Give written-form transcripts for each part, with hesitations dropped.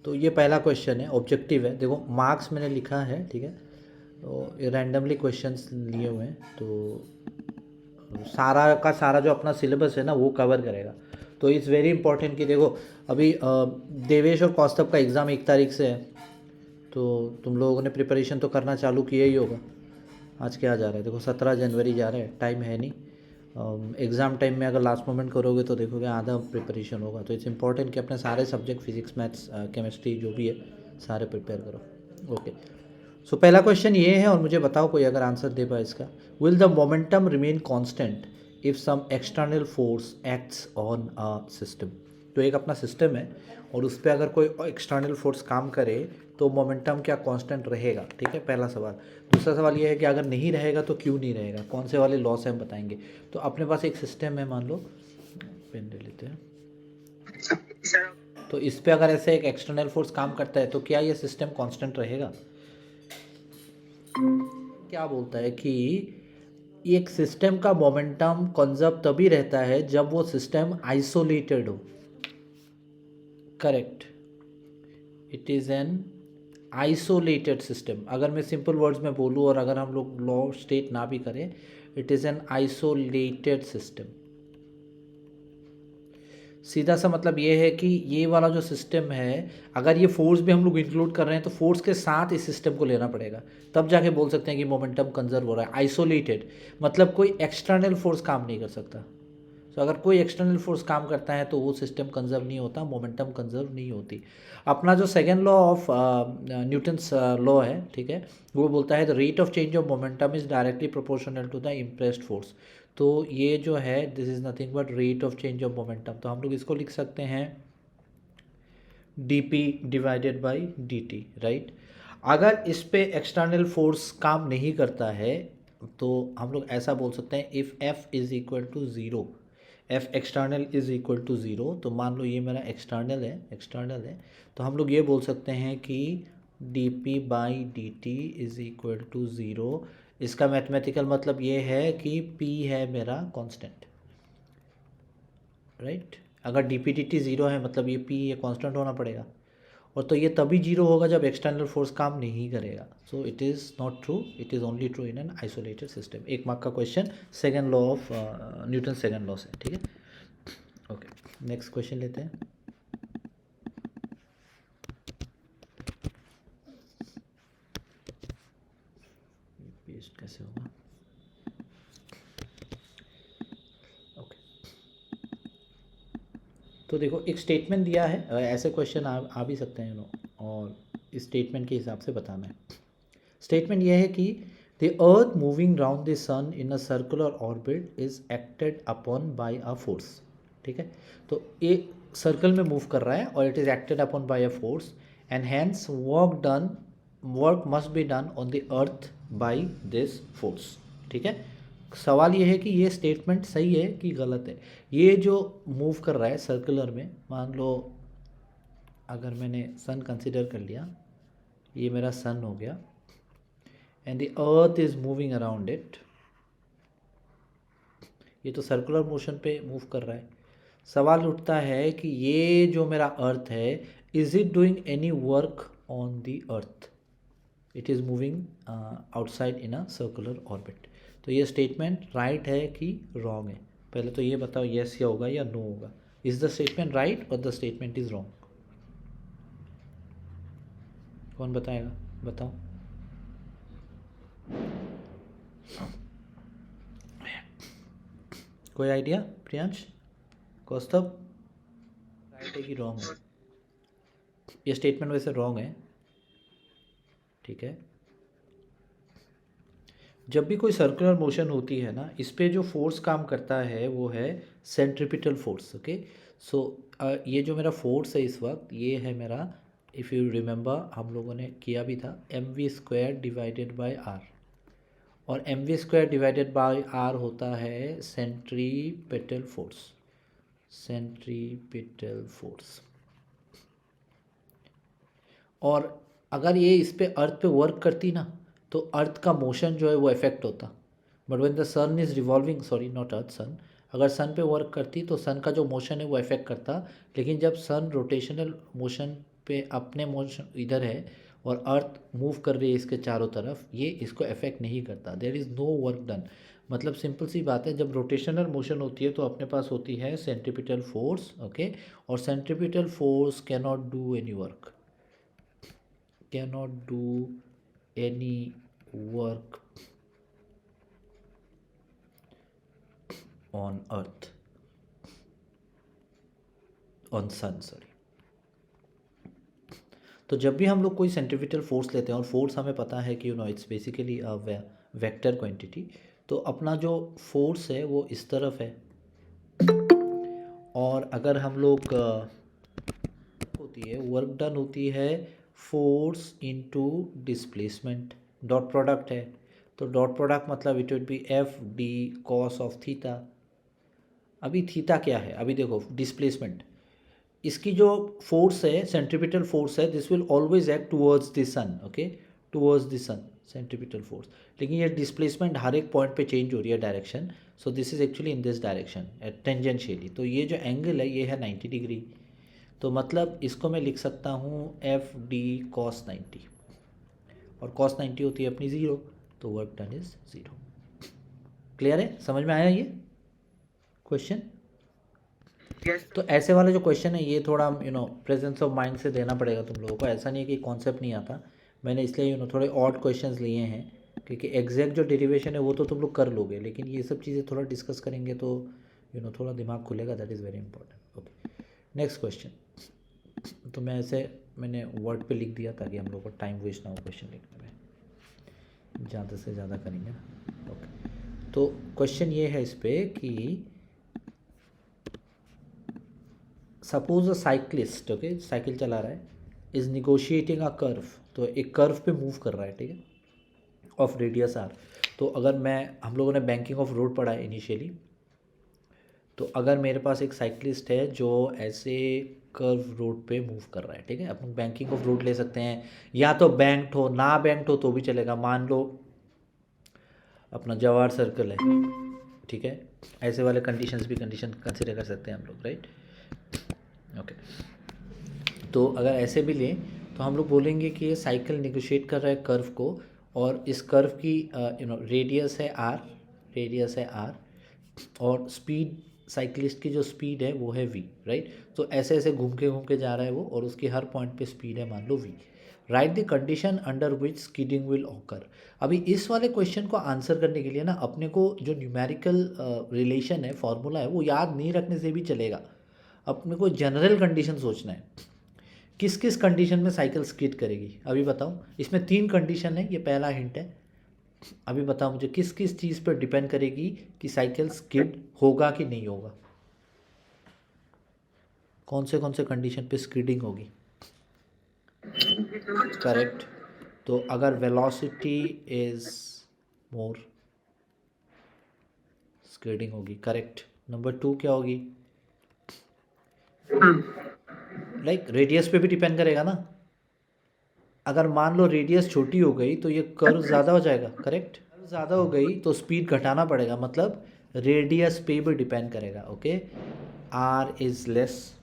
तो ये पहला क्वेश्चन है, ऑब्जेक्टिव है। देखो मार्क्स मैंने लिखा है, ठीक है, तो ये रैंडमली क्वेश्चंस लिए हुए हैं, तो सारा का सारा जो अपना सिलेबस है ना वो कवर करेगा। तो इट्स वेरी इंपॉर्टेंट कि देखो अभी देवेश और कौस्तभ का एग्ज़ाम 1 तारीख से है, तो तुम लोगों ने प्रिपरेशन तो करना चालू किया ही होगा। आज क्या जा रहा है, देखो 17 जनवरी जा रहा है, टाइम है नहीं। एग्ज़ाम टाइम में अगर लास्ट मोमेंट करोगे तो देखोगे आधा प्रिपरेशन होगा। तो इट्स इंपॉर्टेंट कि अपने सारे सब्जेक्ट फिजिक्स मैथ्स केमिस्ट्री जो भी है सारे प्रिपेयर करो। ओके, सो पहला क्वेश्चन ये है, और मुझे बताओ कोई अगर आंसर दे पाए इसका। Will the momentum remain constant if some external force acts on a system. तो एक अपना सिस्टम है और उस पर अगर कोई एक्सटर्नल फोर्स काम करे तो मोमेंटम क्या कांस्टेंट रहेगा, ठीक है, पहला सवाल। दूसरा सवाल ये है कि अगर नहीं रहेगा तो क्यों नहीं रहेगा, कौन से वाले लॉ से हम बताएंगे। तो अपने पास एक सिस्टम है, मान लो, पेन ले लेते हैं। तो इस पे अगर ऐसे एक एक्सटर्नल फोर्स काम करता है तो क्या ये सिस्टम कांस्टेंट रहेगा। क्या बोलता है कि एक सिस्टम का मोमेंटम कंजर्व तभी रहता है जब वो सिस्टम आइसोलेटेड हो। Correct, it is an isolated system. अगर मैं सिंपल वर्ड्स में बोलूँ और अगर हम लोग लॉ स्टेट ना भी करें, it is an isolated system. सीधा सा मतलब ये है कि ये वाला जो सिस्टम है, अगर ये फोर्स भी हम लोग इंक्लूड कर रहे हैं तो फोर्स के साथ इस सिस्टम को लेना पड़ेगा, तब जाके बोल सकते हैं कि मोमेंटम कंजर्व हो रहा है। आइसोलेटेड मतलब कोई एक्सटर्नल फोर्स काम नहीं कर सकता। तो अगर कोई एक्सटर्नल फोर्स काम करता है तो वो सिस्टम कंजर्व नहीं होता, मोमेंटम कंजर्व नहीं होती। अपना जो second law of Newton's law है, ठीक है, वो बोलता है the rate of change of momentum is directly proportional to the impressed force. तो ये जो है this is nothing but rate of change of momentum. तो हम लोग इसको लिख सकते हैं d p divided by d t, right. अगर इस पे एक्सटर्नल फोर्स काम नहीं करता है तो हम लोग ऐसा बोल सकते हैं if F is equal to zero, F external is equal to zero. तो मान लो ये मेरा एक्सटर्नल है, तो हम लोग ये बोल सकते हैं कि d p by d t is equal to zero. इसका मैथमेटिकल मतलब ये है कि पी है मेरा कांस्टेंट, राइट। अगर d p d t zero है मतलब ये पी ये कांस्टेंट होना पड़ेगा, और तो ये तभी जीरो होगा जब एक्सटर्नल फोर्स काम नहीं करेगा। So it is not true, it is only true in an isolated system. 1 mark का question, second law of Newton second law से, ठीक है। ओके, नेक्स्ट क्वेश्चन लेते हैं। पेस्ट कैसे होगा, ओके। तो देखो एक स्टेटमेंट दिया है, ऐसे क्वेश्चन आ भी सकते हैं और इस स्टेटमेंट के हिसाब से बताना है। स्टेटमेंट यह है कि the earth moving round the sun in a circular orbit is acted upon by a force, ठीक है। तो ये सर्कल में मूव कर रहा है और it is acted upon by a force and hence work must be done on the earth by this force, ठीक है। सवाल ये है कि ये स्टेटमेंट सही है कि गलत है। ये जो मूव कर रहा है सर्कुलर में, मान लो अगर मैंने सन कंसिडर कर लिया, ये मेरा सन हो गया and the earth is moving around it, ये तो सर्कुलर मोशन पे मूव कर रहा है। सवाल उठता है कि ये जो मेरा अर्थ है, is it doing any work on the earth, it is moving outside in a circular orbit. तो ये स्टेटमेंट राइट है कि रॉन्ग है, पहले तो ये बताओ येस या होगा या नो होगा। इज द स्टेटमेंट राइट और द स्टेटमेंट इज रॉन्ग, कौन बताएगा, बताओ। कोई आइडिया, प्रियांश, कौस्तभ, राइट है कि रॉन्ग है। ये स्टेटमेंट वैसे रॉन्ग है, ठीक है। जब भी कोई सर्कुलर मोशन होती है ना, इस पे जो फोर्स काम करता है वो है सेंट्रिपिटल फोर्स, ओके। सो ये जो मेरा फोर्स है इस वक्त, ये है मेरा, इफ़ यू रिमेंबर हम लोगों ने किया भी था, m v square divided by r, और m v square divided by r होता है सेंट्रीपिटल फोर्स, सेंट्रीपिटल फोर्स। और अगर ये इस पे अर्थ पे वर्क करती ना तो अर्थ का मोशन जो है वो इफेक्ट होता। But when the sun is revolving, sorry not earth, sun, अगर सन पे वर्क करती तो सन का जो मोशन है वो इफेक्ट करता। लेकिन जब सन रोटेशनल मोशन पे अपने मोशन इधर है और अर्थ मूव कर रही है इसके चारों तरफ, ये इसको अफेक्ट नहीं करता, there is no work done. मतलब सिंपल सी बात है, जब रोटेशनल मोशन होती है तो अपने पास होती है सेंट्रीपिटल फोर्स, ओके, और centripetal force can not do any work, can not do any work on earth, on sun, sorry. तो जब भी हम लोग कोई सेंट्रीपिटल फोर्स लेते हैं, और फोर्स हमें पता है कि it's basically a vector quantity, तो अपना जो फोर्स है वो इस तरफ है, और अगर हम लोग होती है वर्क डन होती है force into displacement, dot product है, तो डॉट प्रोडक्ट मतलब it would be F d cos of theta. अभी थीटा क्या है, अभी देखो डिस्प्लेसमेंट, इसकी जो फोर्स है सेंट्रीपिटल फोर्स है, this will always act towards the sun, okay, towards the sun centripetal force, लेकिन ये डिस्प्लेसमेंट हर एक पॉइंट पे चेंज हो रही है direction, so this is actually in this direction tangentially, तो ये जो एंगल है ये है 90 डिग्री, तो मतलब इसको मैं लिख सकता हूँ एफ डी कॉस 90, और कॉस 90 होती है अपनी ज़ीरो, तो work done is zero. Clear है, समझ में आया ये क्वेश्चन? तो ऐसे वाले जो क्वेश्चन है ये थोड़ा प्रेजेंस ऑफ माइंड से देना पड़ेगा तुम लोगों को, ऐसा नहीं है कि कॉन्सेप्ट नहीं आता, मैंने इसलिए थोड़े ऑड क्वेश्चंस लिए हैं, क्योंकि एग्जैक्ट जो डेरिवेशन है वो तो तुम लोग कर लोगे, लेकिन ये सब चीज़ें थोड़ा डिस्कस करेंगे तो थोड़ा दिमाग खुलेगा, that is very important. Okay, next question. तो मैंने वर्ड पे लिख दिया ताकि हम लोग को टाइम वेस्ट ना हो क्वेश्चन लिखने में, ज़्यादा से ज़्यादा करेंगे ना। ओके, तो क्वेश्चन ये है इस पर कि सपोज अ साइक्लिस्ट, ओके, साइकिल चला रहा है, इज़ निगोशिएटिंग अ कर्व, तो एक कर्व पे मूव कर रहा है, ठीक है, ऑफ रेडियस आर। तो अगर हम लोगों ने बैंकिंग ऑफ रोड पढ़ा है इनिशियली, तो अगर मेरे पास एक साइक्लिस्ट है जो ऐसे कर्व रोड पे मूव कर रहा है, ठीक है, अपन बैंकिंग ऑफ रोड ले सकते हैं, या तो बैंक्ड हो, ना बैंक्ड हो तो भी चलेगा, मान लो अपना जवाहर सर्कल है, ठीक है, ऐसे वाले कंडीशंस भी कंडीशन कंसिडर कर सकते हैं हम लोग, राइट। ओके, तो अगर ऐसे भी लें तो हम लोग बोलेंगे कि ये साइकिल निगोशिएट कर रहा है कर्व को, और इस कर्व की रेडियस है आर, रेडियस है आर, और स्पीड, साइकिलिस्ट की जो स्पीड है वो है वी, राइट। तो ऐसे ऐसे घूम के जा रहा है वो, और उसकी हर पॉइंट पे स्पीड है मान लो v. Write the condition under which skidding will occur. अभी इस वाले क्वेश्चन को आंसर करने के लिए ना अपने को जो न्यूमेरिकल रिलेशन है, फॉर्मूला है, वो याद नहीं रखने से भी चलेगा, अपने को जनरल कंडीशन सोचना है, किस किस कंडीशन में साइकिल स्किड करेगी। अभी बताओ, इसमें 3 कंडीशन है, ये पहला हिंट है। अभी बताओ मुझे किस किस चीज़ पर डिपेंड करेगी कि साइकिल स्किड होगा कि नहीं होगा, कौन से कंडीशन पे स्किडिंग होगी? करेक्ट, तो अगर वेलोसिटी इज मोर, स्किडिंग होगी, करेक्ट। नंबर 2 क्या होगी? लाइक रेडियस पे भी डिपेंड करेगा ना, अगर मान लो रेडियस छोटी हो गई तो ये कर्व ज़्यादा हो जाएगा, करेक्ट, कर्व ज़्यादा हो गई तो स्पीड घटाना पड़ेगा, मतलब रेडियस पे भी डिपेंड करेगा, ओके, आर इज़ लेस।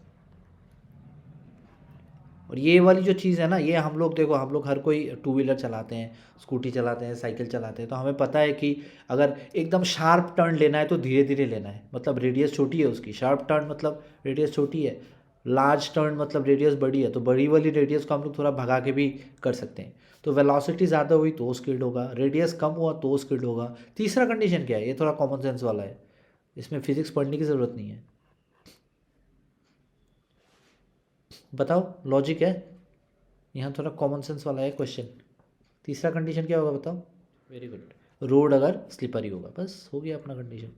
और ये वाली जो चीज़ है ना, ये हम लोग देखो, हम लोग हर कोई टू व्हीलर चलाते हैं, स्कूटी चलाते हैं, साइकिल चलाते हैं, तो हमें पता है कि अगर एकदम शार्प टर्न लेना है तो धीरे धीरे लेना है, मतलब रेडियस छोटी है उसकी, शार्प टर्न मतलब रेडियस छोटी है, लार्ज टर्न मतलब रेडियस बड़ी है, तो बड़ी वाली रेडियस को हम लोग थोड़ा भगा के भी कर सकते हैं। तो वेलोसिटी ज़्यादा हुई तो स्किड होगा, रेडियस कम हुआ तो स्किड होगा। तीसरा कंडीशन क्या है? ये थोड़ा कॉमन सेंस वाला है, इसमें फिजिक्स पढ़ने की ज़रूरत नहीं है, बताओ, लॉजिक है, यहाँ थोड़ा कॉमन सेंस वाला है क्वेश्चन। तीसरा कंडीशन क्या होगा बताओ? वेरी गुड, रोड अगर स्लिपरी होगा, बस हो गया अपना कंडीशन।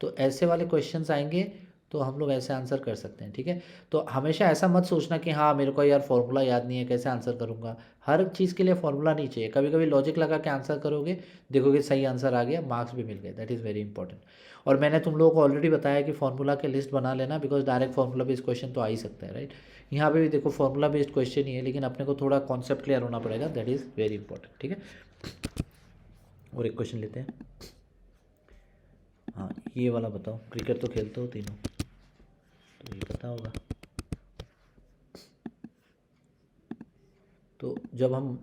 तो ऐसे वाले क्वेश्चंस आएंगे तो हम लोग ऐसे आंसर कर सकते हैं, ठीक है। तो हमेशा ऐसा मत सोचना कि हाँ मेरे को यार फॉर्मूला याद नहीं है कैसे आंसर करूँगा, हर चीज़ के लिए फॉर्मूला नहीं चाहिए, कभी कभी लॉजिक लगा के आंसर करोगे, देखोगे सही आंसर आ गया, मार्क्स भी मिल गए, दैट इज़ वेरी इंपॉर्टेंट। और मैंने तुम लोगों को ऑलरेडी बताया कि फॉर्मूला के लिस्ट बना लेना, because direct formula based question तो आ ही सकता है, राइट। यहाँ पे भी देखो फॉर्मूला बेस्ड क्वेश्चन ही है, लेकिन अपने को थोड़ा कॉन्सेप्ट क्लियर होना पड़ेगा, दैट इज़ वेरी इंपॉर्टेंट, ठीक है। और एक क्वेश्चन लेते हैं, हाँ ये वाला बताओ, क्रिकेट तो खेलते हो तीनों, तो ये पता होगा। तो जब हम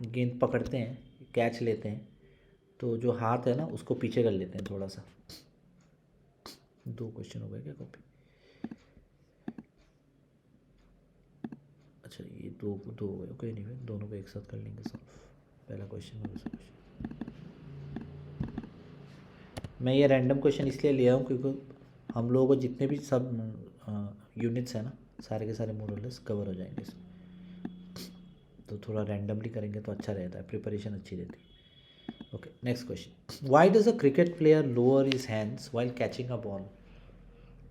गेंद पकड़ते हैं, कैच लेते हैं, तो जो हाथ है ना उसको पीछे कर लेते हैं थोड़ा सा। 2 क्वेश्चन हो गए क्या कॉपी? अच्छा ये दो दो हो गए, ओके नहीं है, दोनों को एक साथ कर लेंगे सॉल्व। पहला क्वेश्चन और दूसरा क्वेश्चन। मैं ये रैंडम क्वेश्चन इसलिए लिया हूँ क्योंकि हम लोगों को जितने भी सब यूनिट्स हैं ना, सारे के सारे मोर और लेस कवर हो जाएंगे इसमें। तो थोड़ा रैंडमली करेंगे तो अच्छा रहता है, प्रिपरेशन अच्छी रहती है। Okay, next question. Why does a cricket player lower his hands while catching a ball?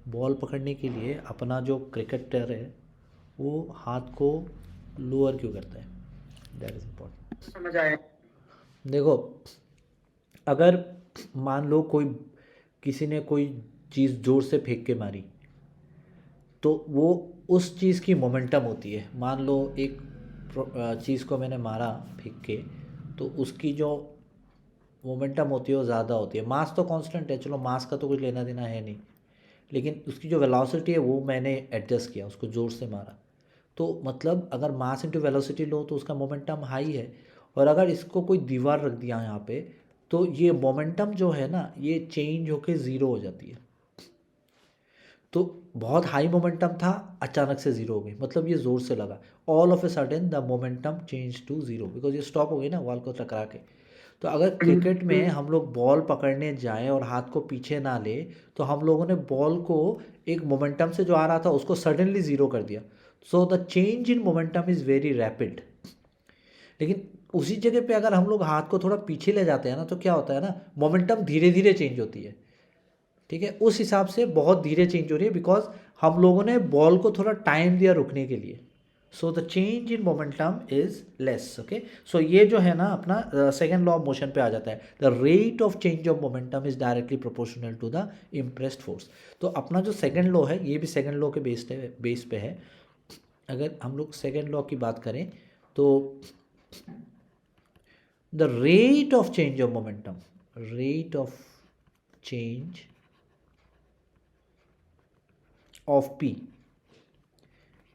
Ball पकड़ने के लिए अपना जो क्रिकेटर है वो हाथ को लोअर क्यों करता है? That is important. समझ आया। देखो, अगर मान लो किसी ने कोई चीज़ ज़ोर से फेंक के मारी, तो वो उस चीज़ की मोमेंटम होती है। मान लो एक चीज़ को मैंने मारा फेंक के, तो उसकी जो मोमेंटम होती है वो ज़्यादा होती है। मास तो कांस्टेंट है, चलो मास का तो कुछ लेना देना है नहीं, लेकिन उसकी जो वेलोसिटी है वो मैंने एडजस्ट किया, उसको ज़ोर से मारा। तो मतलब अगर मास इंटू वेलोसिटी लो तो उसका मोमेंटम हाई है। और अगर इसको कोई दीवार रख दिया यहाँ पे, तो ये मोमेंटम जो है ना ये चेंज होके ज़ीरो हो जाती है। तो बहुत हाई मोमेंटम था, अचानक से ज़ीरो हो गई, मतलब ये ज़ोर से लगा। All of a sudden the momentum change to zero, because ये स्टॉप हो गई ना वॉल को टकरा के। तो अगर क्रिकेट में हम लोग बॉल पकड़ने जाएं और हाथ को पीछे ना ले, तो हम लोगों ने बॉल को एक मोमेंटम से जो आ रहा था उसको सडनली ज़ीरो कर दिया। सो the change in momentum is very rapid. लेकिन उसी जगह पे अगर हम लोग हाथ को थोड़ा पीछे ले जाते हैं ना, तो क्या होता है ना, मोमेंटम धीरे धीरे चेंज होती है। ठीक है, उस हिसाब से बहुत धीरे चेंज हो रही है, बिकॉज हम लोगों ने बॉल को थोड़ा टाइम दिया रुकने के लिए। So the change in momentum is less. Okay, so ये जो है ना अपना सेकेंड लॉ ऑफ मोशन पे आ जाता है। The rate of change of momentum is directly proportional to the impressed force. तो अपना जो सेकेंड लॉ है ये भी सेकेंड लॉ के बेस पे है। अगर हम लोग सेकेंड लॉ की बात करें तो the rate of change of momentum, rate of change of p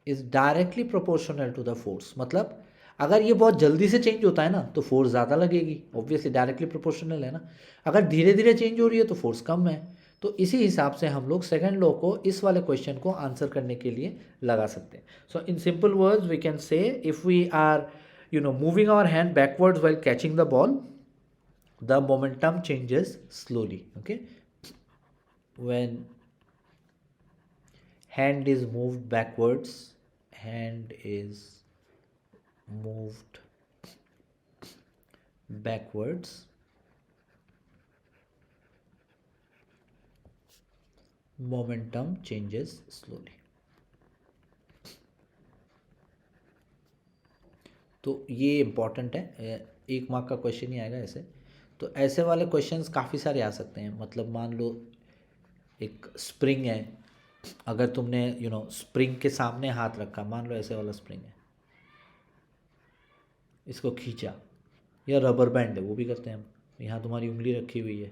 is directly proportional to the force। मतलब अगर ये बहुत जल्दी से चेंज होता है ना तो फोर्स ज़्यादा लगेगी, ऑब्वियसली डायरेक्टली प्रोपोर्शनल है ना। अगर धीरे धीरे चेंज हो रही है तो फोर्स कम है। तो इसी हिसाब से हम लोग सेकेंड लॉ को इस वाले क्वेश्चन को आंसर करने के लिए लगा सकते हैं। So in simple words we can say if we are moving our hand backwards while catching the ball, the momentum changes slowly. Okay, when hand is moved backwards, hand is moved backwards, momentum changes slowly। तो ये important है, 1 mark का question ही आएगा ऐसे। तो ऐसे वाले questions काफ़ी सारे आ सकते हैं। मतलब मान लो एक स्प्रिंग है, अगर तुमने स्प्रिंग के सामने हाथ रखा, मान लो ऐसे वाला स्प्रिंग है, इसको खींचा, या रबर बैंड है वो भी करते हैं हम, यहाँ तुम्हारी उंगली रखी हुई है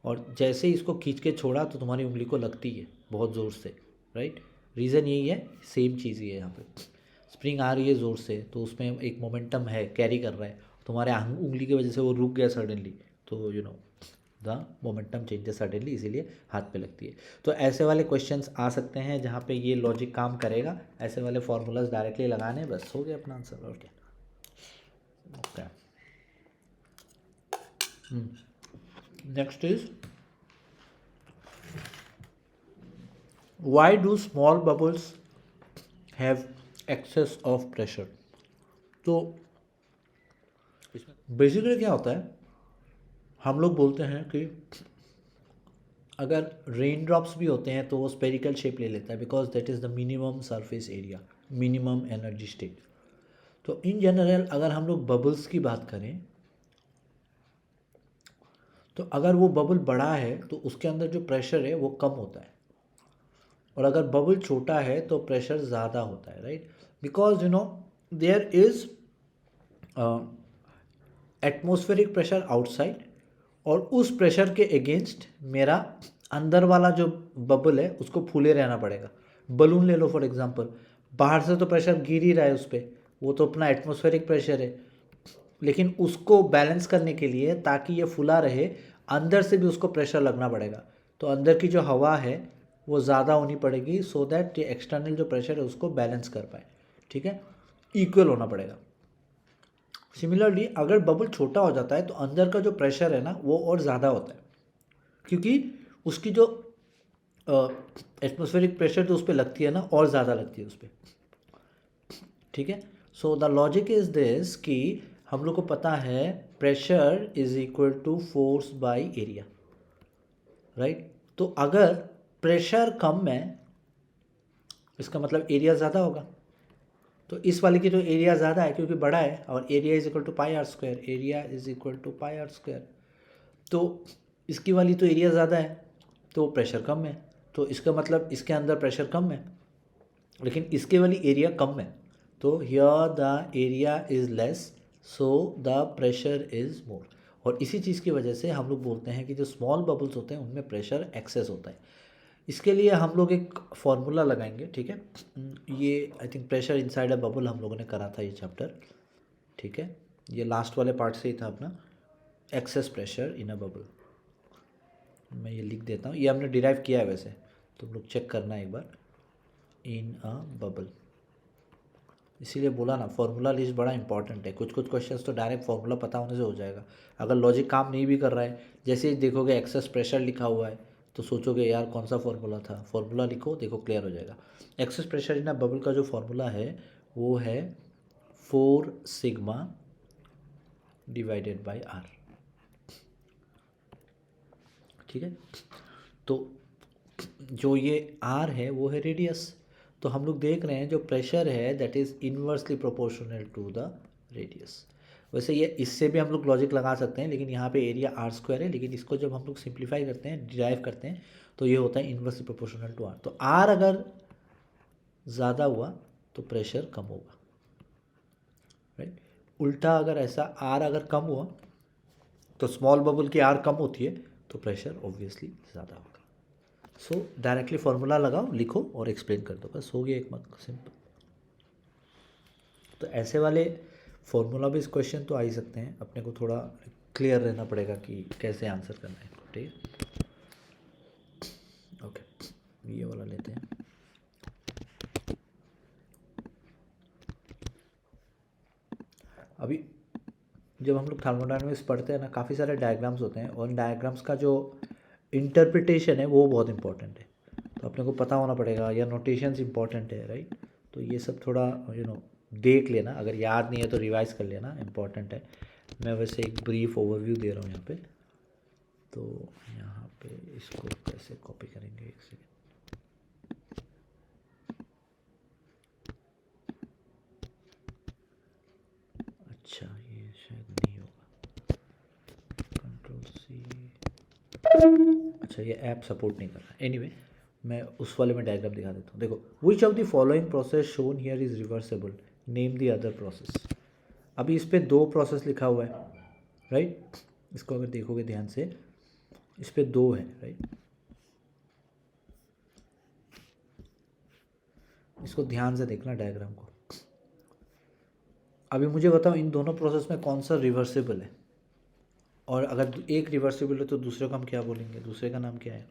और जैसे ही इसको खींच के छोड़ा तो तुम्हारी उंगली को लगती है बहुत ज़ोर से, राइट। रीज़न यही है, सेम चीज़ ही है यहाँ पे। स्प्रिंग आ रही है ज़ोर से तो उसमें एक मोमेंटम है, कैरी कर रहा है, तुम्हारे उंगली की वजह से वो रुक गया सडनली, तो द मोमेंटम चेंजेस सडनली, इसीलिए हाथ पे लगती है। तो ऐसे वाले क्वेश्चंस आ सकते हैं जहाँ पे ये लॉजिक काम करेगा। ऐसे वाले फार्मूलाज डायरेक्टली लगाने, बस हो गया अपना आंसर। और क्या, okay. Next is why do small bubbles have excess of pressure? तो बेसिकली क्या होता है, हम लोग बोलते हैं कि अगर रेन ड्रॉप्स भी होते हैं तो वो स्पेरिकल शेप ले लेता है, because that is the minimum surface area, minimum energy state. तो इन जनरल अगर हम लोग बबल्स की बात करें तो अगर वो बबल बड़ा है तो उसके अंदर जो प्रेशर है वो कम होता है, और अगर बबल छोटा है तो प्रेशर ज़्यादा होता है, right. Because there is atmospheric pressure outside, और उस प्रेशर के अगेंस्ट मेरा अंदर वाला जो बबल है उसको फूले रहना पड़ेगा। बलून ले लो फॉर एग्जांपल, बाहर से तो प्रेशर गिर ही रहा है उस पर, वो तो अपना एटमॉस्फेरिक प्रेशर है, लेकिन उसको बैलेंस करने के लिए ताकि ये फुला रहे अंदर से भी उसको प्रेशर लगना पड़ेगा। तो अंदर की जो हवा है वो ज़्यादा होनी पड़ेगी सो दैट ये एक्सटर्नल जो प्रेशर है उसको बैलेंस कर पाए, ठीक है, इक्वल होना पड़ेगा। सिमिलरली अगर बबल छोटा हो जाता है तो अंदर का जो प्रेशर है ना वो और ज़्यादा होता है, क्योंकि उसकी जो एटमॉस्फेरिक प्रेशर जो उस पर लगती है ना और ज़्यादा लगती है उस पर, ठीक है। So the logic is this कि हम लोग को पता है pressure is equal to force by area, right. तो अगर प्रेशर कम है इसका मतलब एरिया ज़्यादा होगा। तो इस वाले की तो एरिया ज़्यादा है क्योंकि बड़ा है, और area is equal to pi r square, area is equal to pi r square. तो इसकी वाली तो एरिया ज़्यादा है तो प्रेशर कम है, तो इसका मतलब इसके अंदर प्रेशर कम है, लेकिन इसके वाली एरिया कम है, तो here the area is less so the pressure is more. और इसी चीज़ की वजह से हम लोग बोलते हैं कि जो स्मॉल बबल्स होते हैं उनमें प्रेशर एक्सेस होता है। इसके लिए हम लोग एक फॉर्मूला लगाएंगे, ठीक है। ये I think pressure inside a bubble हम लोगों ने करा था ये चैप्टर, ठीक है। ये लास्ट वाले पार्ट से ही था अपना, excess pressure in a bubble. मैं ये लिख देता हूँ, ये हमने डिराइव किया है वैसे, तो लोग चेक करना एक बार, इन अ बबल। इसीलिए बोला ना फॉर्मूला लिस्ट बड़ा इंपॉर्टेंट है। कुछ कुछ क्वेश्चंस तो डायरेक्ट फॉर्मूला पता होने से हो जाएगा, अगर लॉजिक काम नहीं भी कर रहा है, जैसे ही देखोगे एक्सेस प्रेशर लिखा हुआ है तो सोचोगे यार कौन सा फॉर्मूला था, फॉर्मूला लिखो, देखो क्लियर हो जाएगा। Excess pressure in a bubble का जो फॉर्मूला है वो है 4 सिग्मा डिवाइडेड बाई आर, ठीक है। तो जो ये आर है वो है रेडियस, तो हम लोग देख रहे हैं जो प्रेशर है that is inversely proportional to the radius. वैसे ये इससे भी हम लोग लॉजिक लगा सकते हैं, लेकिन यहाँ पे एरिया आर स्क्वायर है, लेकिन इसको जब हम लोग सिंप्लीफाई करते हैं, डिराइव करते हैं, तो ये होता है इन्वर्सली प्रोपोर्शनल टू आर। तो आर अगर ज़्यादा हुआ तो प्रेशर कम होगा, राइट। उल्टा अगर ऐसा आर अगर कम हुआ तो स्मॉल बबल की आर कम होती है तो प्रेशर ऑब्वियसली ज़्यादा होगा। सो डायरेक्टली फॉर्मूला लगाओ, लिखो और एक्सप्लेन कर दो, बस हो गया एक मत सिंपल। तो ऐसे वाले फॉर्मूला भी इस क्वेश्चन तो आ ही सकते हैं, अपने को थोड़ा क्लियर रहना पड़ेगा कि कैसे आंसर करना है, ठीक है। ओके, ये वाला लेते हैं। अभी जब हम लोग थर्मोडायनामिक्स पढ़ते हैं ना, काफ़ी सारे डायग्राम्स होते हैं, और डायग्राम्स का जो इंटरप्रिटेशन है वो बहुत इंपॉर्टेंट है, तो अपने को पता होना पड़ेगा, या नोटेशंस इंपॉर्टेंट है, राइट। तो ये सब थोड़ा देख लेना, अगर याद नहीं है तो रिवाइज कर लेना, इंपॉर्टेंट है। मैं वैसे एक ब्रीफ ओवरव्यू दे रहा हूँ यहाँ पे, तो यहाँ पे इसको कैसे कॉपी करेंगे, एक सेकेंड। अच्छा ये शायद नहीं होगा, कंट्रोल सी, अच्छा ये ऐप सपोर्ट नहीं कर रहा, एनीवे मैं उस वाले में डायग्राम दिखा देता हूँ। देखो, which of the following process shown here is reversible, name the other process. अभी इस पर 2 प्रोसेस लिखा हुआ है, राइट। इसको अगर देखोगे ध्यान से, इस पर 2 है, राइट। इसको ध्यान से देखना डायग्राम को। अभी मुझे बताओ इन दोनों प्रोसेस में कौन सा रिवर्सेबल है, और अगर एक रिवर्सेबल है तो दूसरे को हम क्या बोलेंगे, दूसरे का नाम क्या है।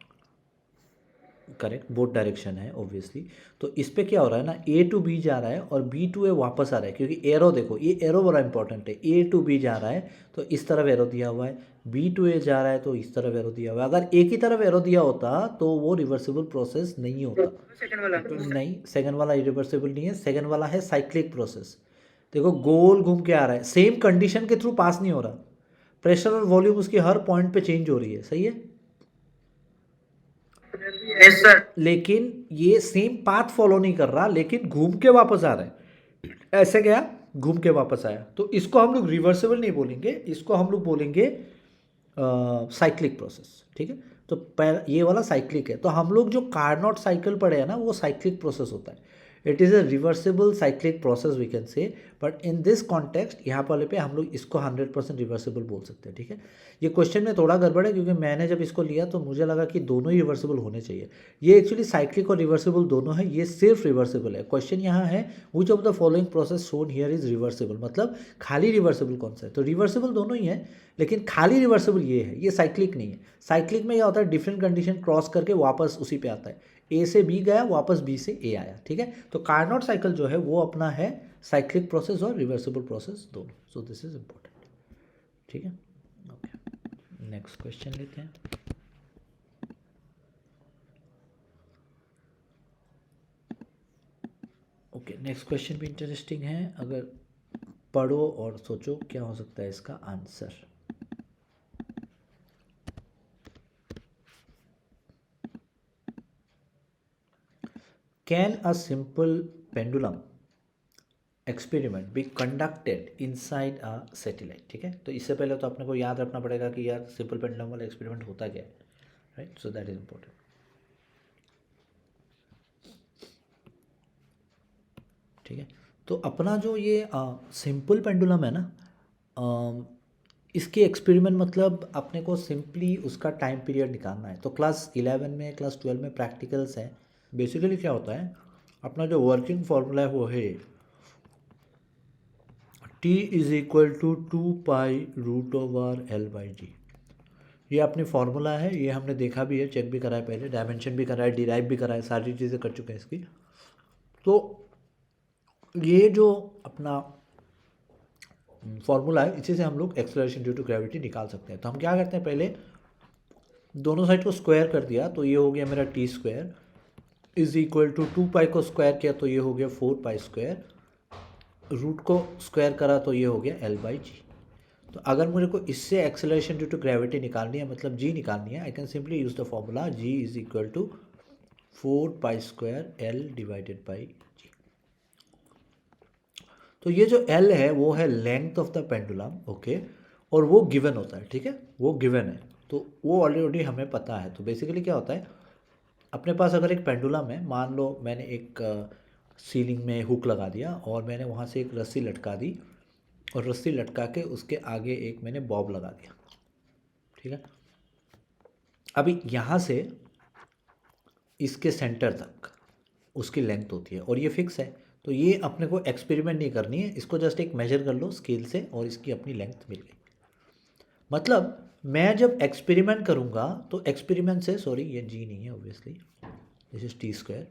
करेक्ट, बोथ डायरेक्शन है ऑब्वियसली। तो इस पे क्या हो रहा है ना, ए टू बी जा रहा है और बी टू ए वापस आ रहा है, क्योंकि एरो देखो, ये एरो बड़ा इंपॉर्टेंट है। ए टू बी जा रहा है तो इस तरफ एरो दिया हुआ है, बी टू ए जा रहा है तो इस तरफ एरो दिया हुआ है। अगर एक ही तरफ एरो दिया होता तो वो रिवर्सिबल प्रोसेस नहीं होता। सेकंड वाला नहीं, सेकंड वाला रिवर्सिबल नहीं है, सेकंड वाला है साइक्लिक प्रोसेस। देखो गोल घूम के आ रहा है, सेम कंडीशन के थ्रू पास नहीं हो रहा, प्रेशर और वॉल्यूम उसकी हर पॉइंट पे चेंज हो रही है, सही है। yes, sir. लेकिन ये सेम पाथ फॉलो नहीं कर रहा, लेकिन घूम के वापस आ रहा है। ऐसे गया, घूम के वापस आया, तो इसको हम लोग रिवर्सिबल नहीं बोलेंगे, इसको हम लोग बोलेंगे साइक्लिक प्रोसेस, ठीक है। तो ये वाला साइक्लिक है, तो हम लोग जो कार्नोट साइकिल पढ़े हैं ना वो साइक्लिक प्रोसेस होता है। It is a reversible cyclic process we can say, but in this context यहाँ वाले पे हम लोग इसको 100% रिवर्सिबल बोल सकते हैं, ठीक है। ये क्वेश्चन में थोड़ा गड़बड़ है क्योंकि मैंने जब इसको लिया तो मुझे लगा कि दोनों ही रिवर्सिबल होने चाहिए। ये एक्चुअली साइक्लिक और रिवर्सिबल दोनों है, ये सिर्फ रिवर्सिबल है। क्वेश्चन यहाँ है which of the following process shown here is reversible, मतलब खाली रिवर्सिबल कौन सा है। तो रिवर्सिबल दोनों ही है, लेकिन खाली रिवर्सिबल ये है, ये साइक्लिक नहीं है। साइक्लिक में क्या होता है, डिफरेंट कंडीशन क्रॉस करके वापस उसी पे आता है, ए से बी गया वापस बी से ए आया, ठीक है। तो कार्नोट साइकिल जो है वो अपना है साइक्लिक प्रोसेस और रिवर्सिबल प्रोसेस दोनों। सो दिस इज इंपॉर्टेंट, ठीक है। ओके, नेक्स्ट क्वेश्चन लेते हैं। ओके, नेक्स्ट क्वेश्चन भी इंटरेस्टिंग है, अगर पढ़ो और सोचो क्या हो सकता है इसका answer. Can a simple pendulum experiment be conducted inside a satellite, ठीक है। तो इससे पहले तो अपने को याद रखना पड़ेगा कि यार सिंपल पेंडुलम वाला एक्सपेरिमेंट होता क्या है, right. So that is important, ठीक है। तो अपना जो ये सिंपल पेंडुलम है ना, इसके एक्सपेरिमेंट मतलब अपने को सिंपली उसका टाइम पीरियड निकालना है। तो क्लास 11 में क्लास 12 में प्रैक्टिकल्स है। बेसिकली क्या होता है, अपना जो वर्किंग फार्मूला है वो है T is equal to 2π√L/g। ये अपनी फार्मूला है, ये हमने देखा भी है, चेक भी करा है पहले, डायमेंशन भी करा है, डिराइव भी करा है, सारी चीज़ें कर चुके हैं इसकी। तो ये जो अपना फॉर्मूला है, इसी से हम लोग एक्सेलरेशन ड्यू टू ग्रेविटी निकाल सकते हैं। तो हम क्या करते हैं, पहले दोनों साइड को स्क्वायर कर दिया तो ये हो गया मेरा t² इज इक्वल टू 2π को स्क्वायर किया तो ये हो गया 4π², रूट को स्क्वायर करा तो ये हो गया L/g। तो अगर मुझे को इससे एक्सेलरेशन ड्यू टू ग्रेविटी निकालनी है, मतलब g निकालनी है, I can simply use the formula g is equal to 4π²L/g। तो ये जो L है वो है length of the pendulum, okay, और वो गिवन होता है, ठीक है, वो गिवन है, तो वो ऑलरेडी हमें पता है। तो बेसिकली क्या होता है, अपने पास अगर एक पेंडुलम है, मान लो मैंने एक सीलिंग में हुक लगा दिया और मैंने वहाँ से एक रस्सी लटका दी और रस्सी लटका के उसके आगे एक मैंने बॉब लगा दिया, ठीक है। अभी यहाँ से इसके सेंटर तक उसकी लेंथ होती है और ये फिक्स है। तो ये अपने को एक्सपेरिमेंट नहीं करनी है, इसको जस्ट एक मेजर कर लो स्केल से और इसकी अपनी लेंथ मिल गई। मतलब मैं जब एक्सपेरिमेंट करूँगा तो एक्सपेरिमेंट से, सॉरी ये जी नहीं है ऑब्वियसली, दिस इज t²।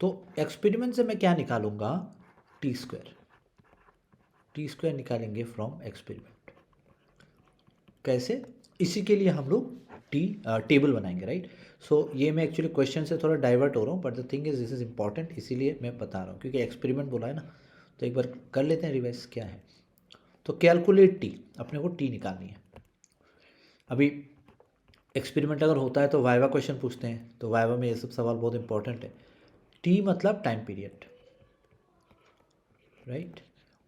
तो एक्सपेरिमेंट से मैं क्या निकालूंगा, t² निकालेंगे फ्रॉम एक्सपेरिमेंट। कैसे, इसी के लिए हम लोग टेबल बनाएंगे, राइट। सो ये मैं एक्चुअली क्वेश्चन से थोड़ा डाइवर्ट हो रहा हूँ, but the thing is this is important, इसीलिए मैं बता रहा हूँ क्योंकि एक्सपेरिमेंट बोला है ना। तो एक बार कर लेते हैं रिवाइज क्या है। तो कैलकुलेट टी, अपने को टी निकालनी है। अभी एक्सपेरिमेंट अगर होता है तो वाइवा क्वेश्चन पूछते हैं, तो वाइवा में ये सब सवाल बहुत इंपॉर्टेंट है। टी मतलब टाइम पीरियड, राइट,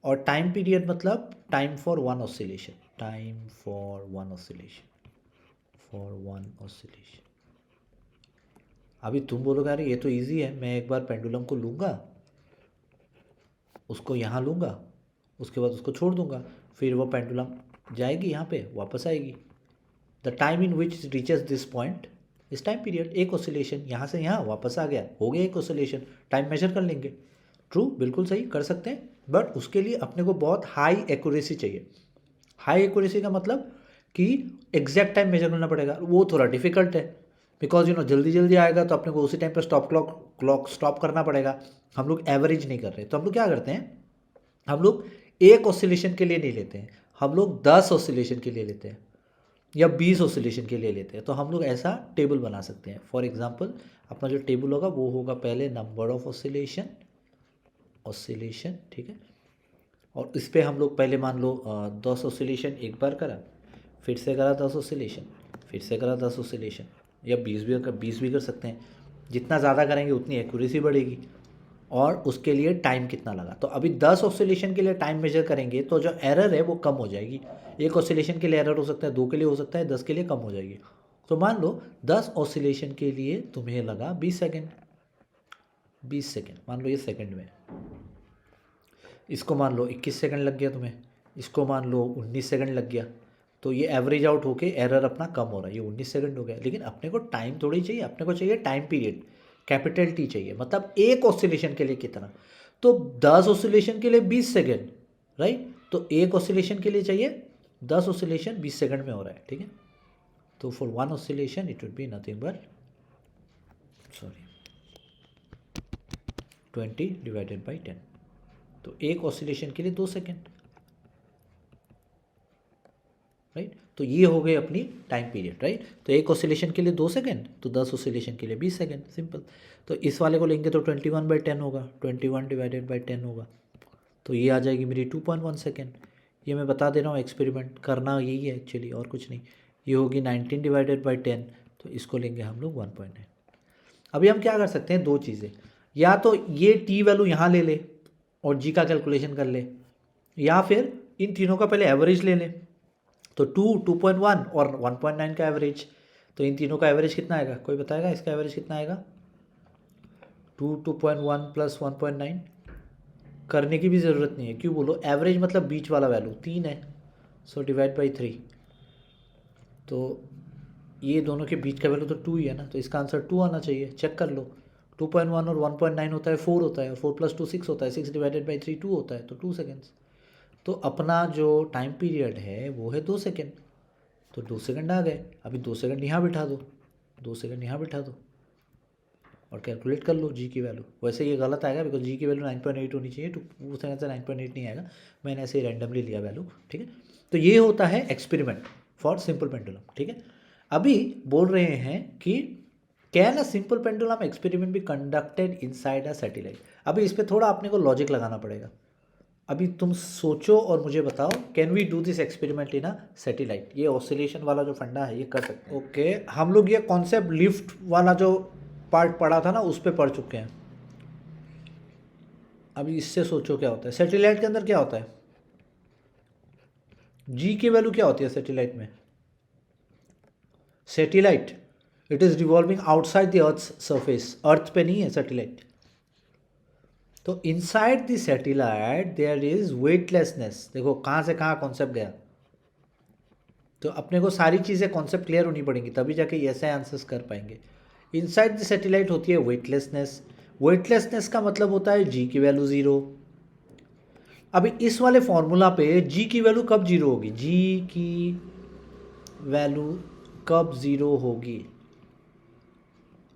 और टाइम पीरियड मतलब time for one oscillation, time for one oscillation. अभी तुम बोलोगे अरे ये तो इजी है, मैं एक बार पेंडुलम को लूँगा, उसको यहाँ लूँगा, उसके बाद उसको छोड़ दूँगा, फिर वो पेंडुलम जाएगी यहाँ पे वापस आएगी। The time in which reaches this point इस टाइम पीरियड, एक ऑसिलेशन, यहाँ से यहाँ वापस आ गया, हो गया एक ऑसिलेशन, टाइम मेजर कर लेंगे। ट्रू, बिल्कुल सही कर सकते हैं, बट उसके लिए अपने को बहुत हाई एक्यूरेसी चाहिए। हाई एक्यूरेसी का मतलब कि एग्जैक्ट टाइम मेजर करना पड़ेगा, वो थोड़ा डिफिकल्ट है बिकॉज जल्दी जल्दी आएगा तो अपने को उसी टाइम पर क्लॉक स्टॉप करना पड़ेगा। हम लोग एवरेज नहीं कर रहे, तो हम लोग क्या करते हैं, हम लोग एक ऑसिलेशन के लिए नहीं लेते हैं, हम लोग 10 ऑसिलेशन के लिए लेते हैं या 20 ऑसिलेशन के लिए लेते हैं। तो हम लोग ऐसा टेबल बना सकते हैं। फॉर एग्जांपल अपना जो टेबल होगा वो होगा पहले नंबर ऑफ ऑसिलेशन, ठीक है, और इस पर हम लोग पहले मान लो 10 ऑसिलेशन एक बार करा, फिर से करा 10 ऑसिलेशन, फिर से करा 10 ऑसिलेशन, या 20 भी कर सकते हैं। जितना ज़्यादा करेंगे उतनी एक्यूरेसी बढ़ेगी और उसके लिए टाइम कितना लगा। तो अभी 10 ऑसिलेशन के लिए टाइम मेजर करेंगे तो जो एरर है वो कम हो जाएगी। एक ऑसिलेशन के लिए एरर हो सकता है, 2 के लिए हो सकता है, 10 के लिए कम हो जाएगी। तो मान लो 10 ऑसिलेशन के लिए तुम्हें लगा 20 सेकेंड, 20 सेकेंड, मान लो ये सेकंड में, इसको मान लो 21 सेकंड लग गया तुम्हें, इसको मान लो 19 सेकंड लग गया, तो ये एवरेज आउट होके एरर अपना कम हो रहा है, ये 19 सेकंड हो गया। लेकिन अपने को टाइम थोड़ी चाहिए, अपने को चाहिए टाइम पीरियड, कैपिटल टी चाहिए, मतलब एक ऑसिलेशन के लिए कितना, तो 10 ऑसिलेशन के लिए 20 सेकंड, राइट। तो एक ऑसिलेशन के लिए चाहिए 10 ऑसिलेशन 20 सेकंड में हो रहा है, ठीक है। तो for one oscillation it would be nothing but 20 divided by 10, तो एक ऑसिलेशन के लिए 2 सेकंड, राइट। तो ये हो गई अपनी टाइम पीरियड, राइट। तो एक ऑसिलेशन के लिए 2 सेकंड, तो 10 ऑसिलेशन के लिए 20 सेकंड, सिंपल। तो इस वाले को लेंगे तो 21/10 होगा, 21 डिवाइडेड बाई 10 होगा, तो ये आ जाएगी मेरी 2.1 सेकेंड। ये मैं बता दे रहा हूँ, एक्सपेरिमेंट करना यही है एक्चुअली, और कुछ नहीं। ये होगी 19 डिवाइडेड बाई 10, तो इसको लेंगे हम लोग 1.9। अभी हम क्या कर सकते हैं, दो चीज़ें, या तो ये टी वैल्यू यहाँ ले ले और जी का कैलकुलेशन कर ले, या फिर इन तीनों का पहले एवरेज ले ले, तो 2.1 और 1.9 का एवरेज, तो इन तीनों का एवरेज कितना आएगा, कोई बताएगा इसका एवरेज कितना आएगा। 2.1 प्लस 1.9 करने की भी ज़रूरत नहीं है, क्यों बोलो, एवरेज मतलब बीच वाला वैल्यू 3 है, सो डिवाइड बाई 3, तो ये दोनों के बीच का वैल्यू तो 2 ही है ना, तो इसका आंसर 2 आना चाहिए। चेक कर लो, 2.1 और 1.9 होता है 4 होता है, 4 प्लस 2 6 होता है, 6 डिवाइडेड बाई 3 2 होता है, तो 2 सेकेंड्स। तो अपना जो टाइम पीरियड है वो है 2 सेकेंड, तो 2 सेकेंड आ गए। अभी 2 सेकेंड यहाँ बिठा दो, 2 सेकेंड यहाँ बिठा दो और कैलकुलेट कर लो जी की वैल्यू। वैसे ये गलत आएगा बिकॉज जी की वैल्यू 9.8 होनी चाहिए, तो उस तरह से 9.8 नहीं आएगा, मैंने ऐसे ही रैंडमली लिया वैल्यू, ठीक है। तो ये होता है एक्सपेरिमेंट फॉर सिंपल पेंडुलम, ठीक है। अभी बोल रहे हैं कि can a simple pendulum experiment be conducted inside a satellite. अभी इस पर थोड़ा अपने को लॉजिक लगाना पड़ेगा। अभी तुम सोचो और मुझे बताओ, can we do this experiment in a satellite. ये ऑसिलेशन वाला जो फंडा है ये कर सकते हैं, ओके। हम लोग ये कॉन्सेप्ट लिफ्ट वाला जो पार्ट पढ़ा था ना उस पर पढ़ चुके हैं। अभी इससे सोचो क्या होता है सैटेलाइट के अंदर, क्या होता है, जी की वैल्यू क्या होती है सैटेलाइट में। Satellite it is revolving outside the earth surface, earth पे नहीं है सैटेलाइट। तो inside the satellite there is weightlessness. देखो कहाँ से कहाँ कॉन्सेप्ट गया। तो अपने को सारी चीज़ें कॉन्सेप्ट क्लियर होनी पड़ेंगी तभी जाके ऐसे आंसर्स कर पाएंगे। इनसाइड द सैटेलाइट होती है वेटलेसनेस। वेटलेसनेस का मतलब होता है जी की वैल्यू 0। अभी इस वाले फॉर्मूला पे जी की वैल्यू कब 0 होगी, जी की वैल्यू कब 0 होगी।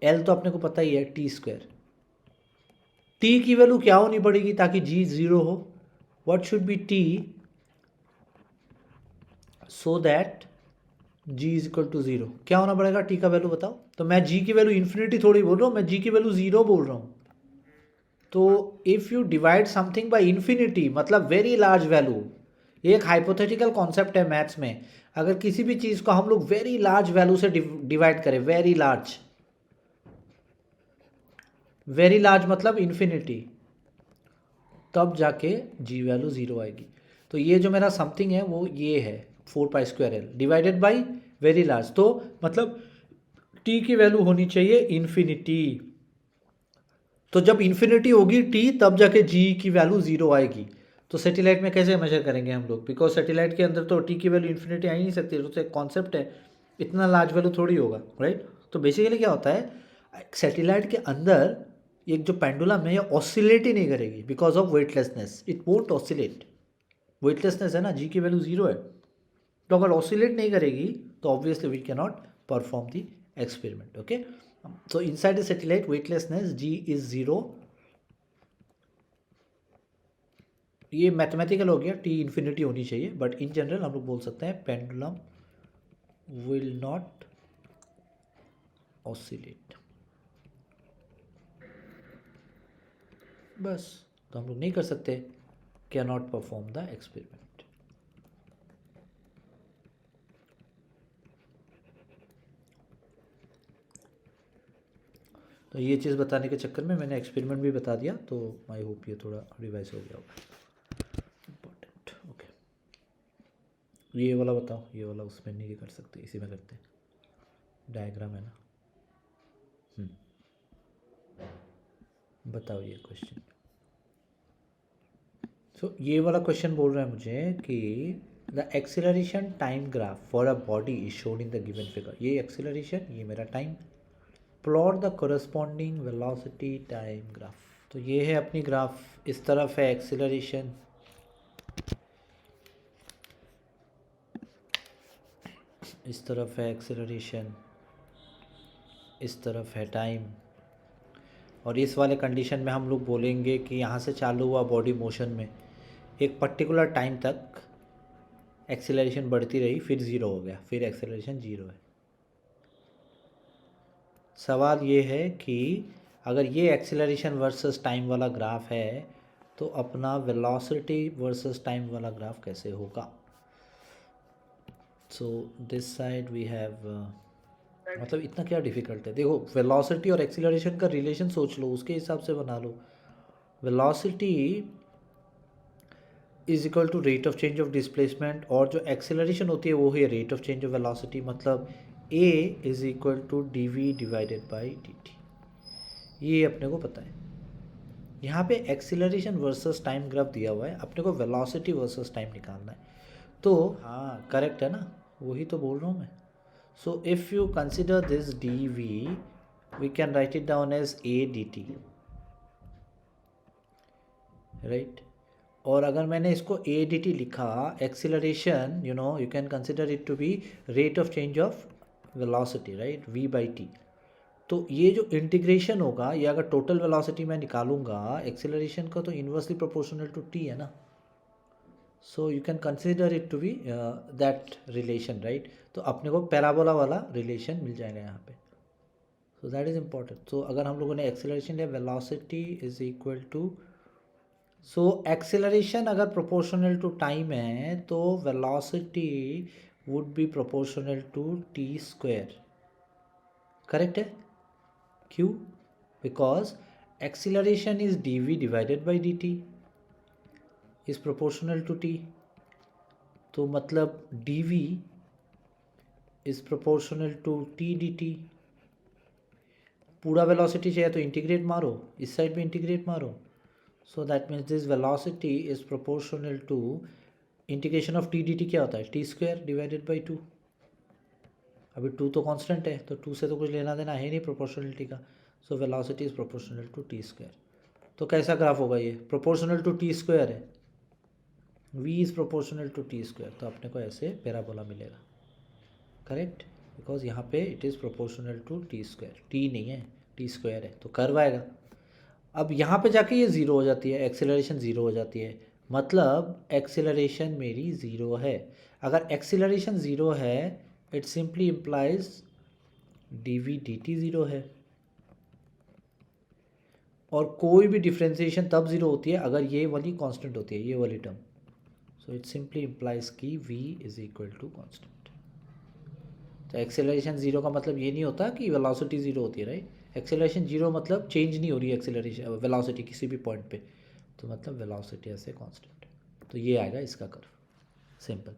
एल तो अपने को पता ही है T²। टी की वैल्यू क्या होनी पड़ेगी ताकि जी 0 हो, what should be t so that g is equal to 0। क्या होना पड़ेगा टी का वैल्यू बताओ। तो मैं जी की वैल्यू इन्फिनिटी थोड़ी बोल रहा हूँ, मैं जी की वैल्यू 0 बोल रहा हूँ। तो if you divide something by infinity मतलब वेरी लार्ज वैल्यू, ये एक हाइपोथेटिकल कॉन्सेप्ट है मैथ्स में। अगर किसी भी चीज़ को हम लोग वेरी लार्ज वैल्यू से डिवाइड करें, वेरी लार्ज, वेरी लार्ज मतलब इन्फिनिटी, तब जाके जी वैल्यू 0 आएगी। तो ये जो मेरा समथिंग है वो ये है 4π² डिवाइडेड बाई वेरी लार्ज, तो मतलब टी की वैल्यू होनी चाहिए इन्फिनिटी। तो जब इन्फिनिटी होगी टी तब जाके जी की वैल्यू 0 आएगी। तो सैटेलाइट में कैसे मेजर करेंगे हम लोग, बिकॉज सैटेलाइट के अंदर तो टी की वैल्यू इन्फिनिटी आ ही नहीं सकती, तो एक कॉन्सेप्ट है, इतना लार्ज वैल्यू थोड़ी होगा, राइट। तो बेसिकली क्या होता है सैटेलाइट के अंदर एक जो पेंडुलम है ये ऑसिलेट ही नहीं करेगी because of weightlessness, it won't oscillate. Weightlessness है ना, जी की वैल्यू 0 है, तो अगर ऑसिलेट नहीं करेगी तो obviously we can not perform the experiment, okay. So inside the satellite weightlessness g is 0। ये मैथमेटिकल हो गया, t इन्फिनिटी होनी चाहिए, बट इन जनरल हम लोग बोल सकते हैं पेंडुलम विल नॉट ऑसिलेट, बस। तो हम लोग नहीं कर सकते, can not perform the experiment. तो ये चीज़ बताने के चक्कर में मैंने एक्सपेरिमेंट भी बता दिया, तो आई होप ये थोड़ा रिवाइज हो गया होगा, इम्पोर्टेंट, ओके। ये वाला बताओ, ये वाला उसमें नहीं कर सकते, इसी में करते हैं, डायग्राम है ना। बताओ ये क्वेश्चन। सो ये वाला क्वेश्चन बोल रहा है मुझे कि the acceleration time graph for a body is shown in the given figure. ये एक्सेलरेशन, ये मेरा time, plot the corresponding velocity time graph. तो ये है अपनी ग्राफ, इस तरफ है एक्सेलरेशन, इस तरफ है एक्सेलरेशन, इस तरफ है टाइम। और इस वाले कंडीशन में हम लोग बोलेंगे कि यहाँ से चालू हुआ बॉडी मोशन में, एक पर्टिकुलर टाइम तक एक्सेलरेशन बढ़ती रही, फिर ज़ीरो हो गया, फिर एक्सेलरेशन ज़ीरो है। सवाल ये है कि अगर ये एक्सेलरेशन वर्सेस टाइम वाला ग्राफ है तो अपना वेलोसिटी वर्सेस टाइम वाला ग्राफ कैसे होगा। So this side we have, मतलब इतना क्या डिफ़िकल्ट है। देखो वेलोसिटी और एक्सेलरेशन का रिलेशन सोच लो, उसके हिसाब से बना लो। Velocity is equal to rate of change of displacement, और जो एक्सेलरेशन होती है वो है rate of change of velocity, मतलब a is equal to d v divided by d t. ये अपने को पता है। यहाँ पे एक्सेलरेशन वर्सेस टाइम ग्राफ दिया हुआ है, अपने को वेलोसिटी वर्सेस टाइम निकालना है। तो हाँ करेक्ट है ना, वही तो बोल रहा हूँ मैं। So if you consider this d v can write it down as a d t, right. और अगर मैंने इसको ए डी टी लिखा, acceleration you can consider it to be rate of change of velocity, right, v by t. तो ये जो integration होगा, ये अगर टोटल वेलोसिटी मैं निकालूंगा एक्सीलरेशन का, तो इन्वर्सली प्रोपोर्शनल टू टी है ना। So you can consider it to be that relation, right. तो अपने को पैराबोला वाला रिलेशन मिल जाएगा यहाँ पे। So that is important. So अगर हम लोगों ने एक्सीलरेशन लिया, velocity is equal to, so acceleration अगर प्रोपोर्शनल टू टाइम है तो velocity would be proportional to t square. Correct है। क्यों? Because acceleration is d v divided by d t is proportional to t. तो मतलब d v is proportional to t d t. पूरा velocity चाहिए तो integrate मारो, इस side भी इंटीग्रेट मारो। So that means this velocity is proportional to integration of t dt। क्या होता है? t square divided by 2। अभी 2 तो कांस्टेंट है, तो 2 से तो कुछ लेना देना है नहीं प्रोपोर्शनलिटी का। So velocity is proportional to t square. तो कैसा ग्राफ होगा ये? प्रोपोर्शनल टू टी स्क्वायर है, v is proportional to t square, तो अपने को ऐसे पैराबोला मिलेगा। करेक्ट, बिकॉज यहाँ पे it is proportional to t square, t नहीं है टी स्क्वायर है, तो कर्व आएगा। अब यहाँ पे जाके ये ज़ीरो हो जाती है, एक्सेलरेशन ज़ीरो हो जाती है, मतलब एक्सेलरेशन मेरी ज़ीरो है। अगर एक्सेलरेशन ज़ीरो है it simply implies d v d t zero है। और कोई भी डिफ्रेंसिएशन तब ज़ीरो होती है अगर ये वाली कांस्टेंट होती है, ये वाली term. So it simply implies कि v is equal to constant. तो एक्सेलरेशन ज़ीरो का मतलब ये नहीं होता कि वेलोसिटी ज़ीरो होती है, राइट। एक्सेलरेशन जीरो मतलब चेंज नहीं हो रही है एक्सेलरेशन वेलोसिटी किसी भी पॉइंट पे, तो मतलब वेलोसिटी ऐसे कांस्टेंट। तो ये आएगा इसका कर्व, सिंपल।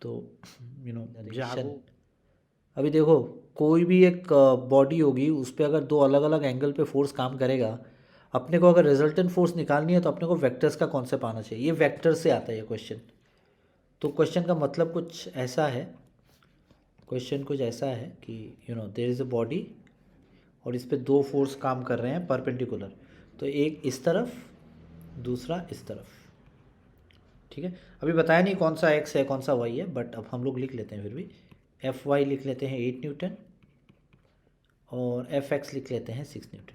तो डायरेक्शन, अभी देखो कोई भी एक बॉडी होगी, उस पर अगर दो अलग अलग एंगल पे फोर्स काम करेगा, अपने को अगर रिजल्टेंट फोर्स निकालनी है तो अपने को वेक्टर्स का कॉन्सेप्ट आना चाहिए। ये वेक्टर से आता है ये क्वेश्चन। तो क्वेश्चन का मतलब कुछ ऐसा है, क्वेश्चन कुछ ऐसा है कि देयर इज़ अ बॉडी और इस पे दो फोर्स काम कर रहे हैं परपेंडिकुलर, तो एक इस तरफ, दूसरा इस तरफ, ठीक है। अभी बताया नहीं कौन सा एक्स है कौन सा वाई है, बट अब हम लोग लिख लेते हैं फिर भी। एफ वाई लिख लेते हैं 8 न्यूटन और एफ एक्स लिख लेते हैं 6 न्यूटन।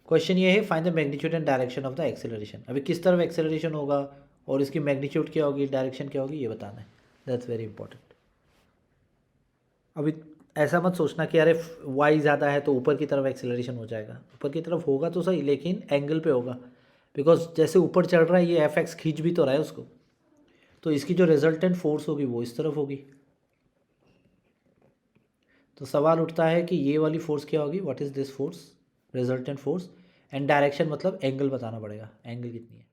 क्वेश्चन ये है, find the magnitude and direction of the acceleration. अभी किस तरफ एक्सेलरेशन होगा और इसकी मैग्नीट्यूड क्या होगी, डायरेक्शन क्या होगी, ये बताना है। That's very important. अभी ऐसा मत सोचना कि अरे वाई ज़्यादा है तो ऊपर की तरफ एक्सेलरेशन हो जाएगा। ऊपर की तरफ होगा तो सही, लेकिन एंगल पे होगा, बिकॉज जैसे ऊपर चढ़ रहा है ये एफ एक्स खींच भी तो रहा है उसको, तो इसकी जो रिजल्टेंट फोर्स होगी वो इस तरफ होगी। तो सवाल उठता है कि ये वाली फोर्स क्या होगी, what is this force, resultant force, and direction मतलब एंगल बताना पड़ेगा, एंगल कितनी है।